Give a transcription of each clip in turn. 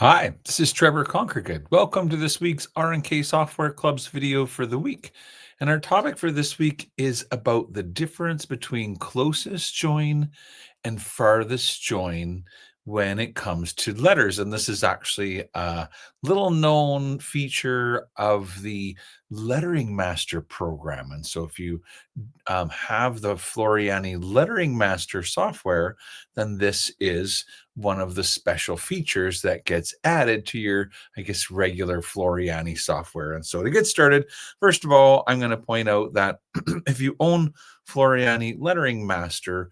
Hi, this is Trevor Conkergood. Welcome to this week's R&K Software Club's video for the week. And our topic for this week is about the difference between closest join and farthest join when it comes to letters. And this is actually a little known feature of the Lettering Master program. And so if you have the Floriani Lettering Master software, then this is one of the special features that gets added to your, I guess, regular Floriani software. And so to get started, first of all, I'm going to point out that if you own Floriani Lettering Master,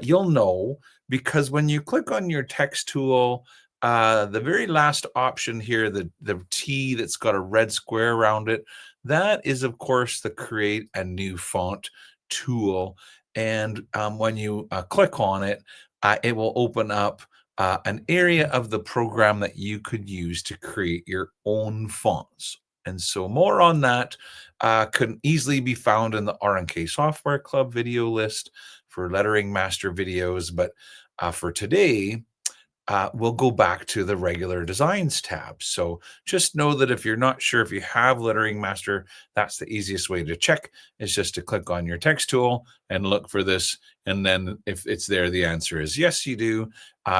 you'll know because when you click on your text tool, the very last option here, the T that's got a red square around it, that is, of course, the create a new font tool. And when you click on it, it will open up an area of the program that you could use to create your own fonts. And so more on that can easily be found in the R&K Software Club video list for Lettering Master videos. But for today, we'll go back to the regular designs tab. So just know that if you're not sure if you have Lettering Master, that's the easiest way to check is just to click on your text tool and look for this. And then if it's there, the answer is yes, you do.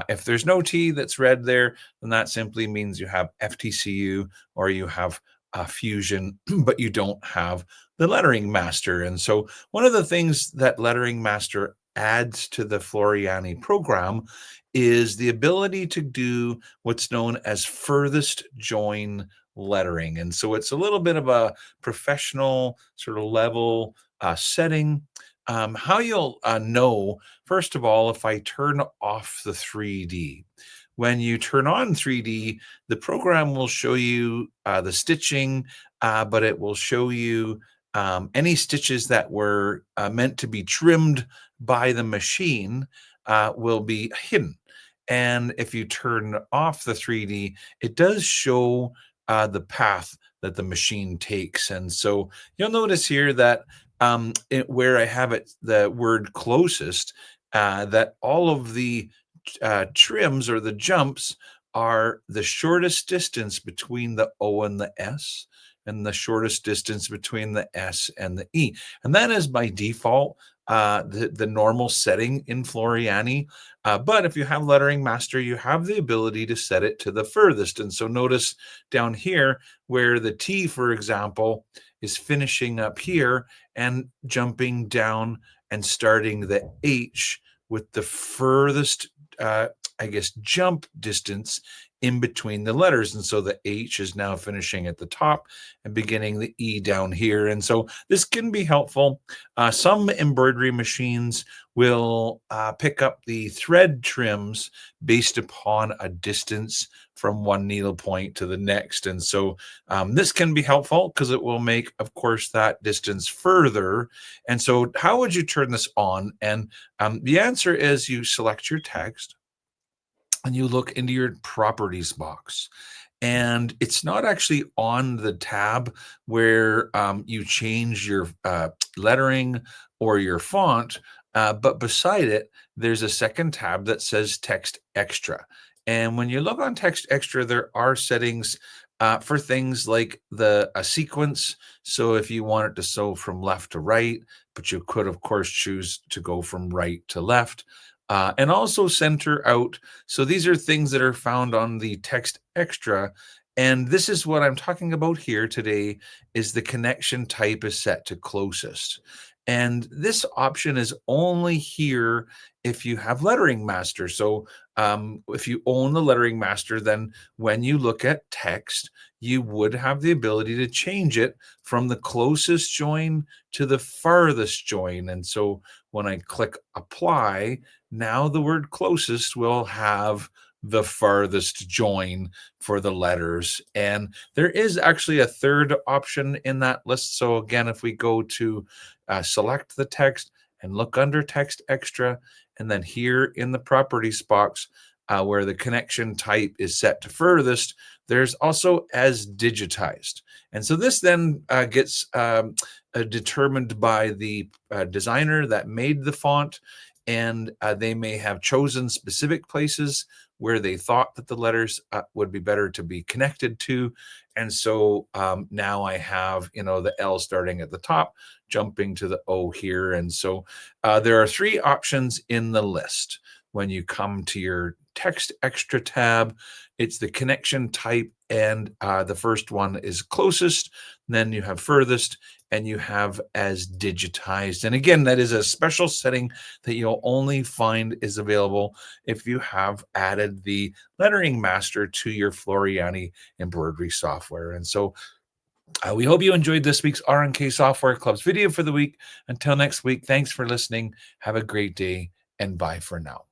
If there's no T that's red there, then that simply means you have FTCU or you have Fusion, but you don't have the Lettering Master. And so one of the things that Lettering Master adds to the Floriani program is the ability to do what's known as furthest join lettering. And so it's a little bit of a professional sort of level setting. How you'll know, first of all, if I turn off the 3D. When you turn on 3D, the program will show you the stitching, but it will show you any stitches that were meant to be trimmed by the machine will be hidden. And if you turn off the 3D, it does show the path that the machine takes. And so you'll notice here that where I have it, the word closest, that all of the trims or the jumps are the shortest distance between the O and the S and the shortest distance between the S and the E. And that is by default the normal setting in Floriani. But if you have Lettering Master, you have the ability to set it to the furthest. And so notice down here where the T, for example, is finishing up here and jumping down and starting the H with the furthest, I guess, jump distance in between the letters. And so the H is now finishing at the top and beginning the E down here. And so this can be helpful. Some embroidery machines will pick up the thread trims based upon a distance from one needle point to the next. And so this can be helpful because it will make, of course, that distance further. And so how would you turn this on? And the answer is you select your text and you look into your properties box. And it's not actually on the tab where you change your lettering or your font, but beside it, there's a second tab that says Text Extra. And when you look on Text Extra, there are settings for things like a sequence. So if you want it to sew from left to right, but you could, of course, choose to go from right to left. And also center out. So these are things that are found on the Text Extra. And this is what I'm talking about here today is the connection type is set to closest. And this option is only here if you have Lettering Master. So if you own the Lettering Master, then when you look at text, you would have the ability to change it from the closest join to the farthest join. And so when I click apply, now the word closest will have the farthest join for the letters. And there is actually a third option in that list. So again, if we go to select the text and look under Text Extra, and then here in the properties box, where the connection type is set to furthest, there's also as digitized. And so this then gets determined by the designer that made the font, and they may have chosen specific places where they thought that the letters would be better to be connected to. And so now I have, the L starting at the top, jumping to the O here. And so there are three options in the list. When you come to your text extra tab, it's the connection type, and the first one is closest. Then you have furthest, and you have as digitized. And again, that is a special setting that you'll only find is available if you have added the lettering master to your Floriani embroidery software. And so we hope you enjoyed this week's R&K Software Club's video for the week. Until next week, thanks for listening. Have a great day, and bye for now.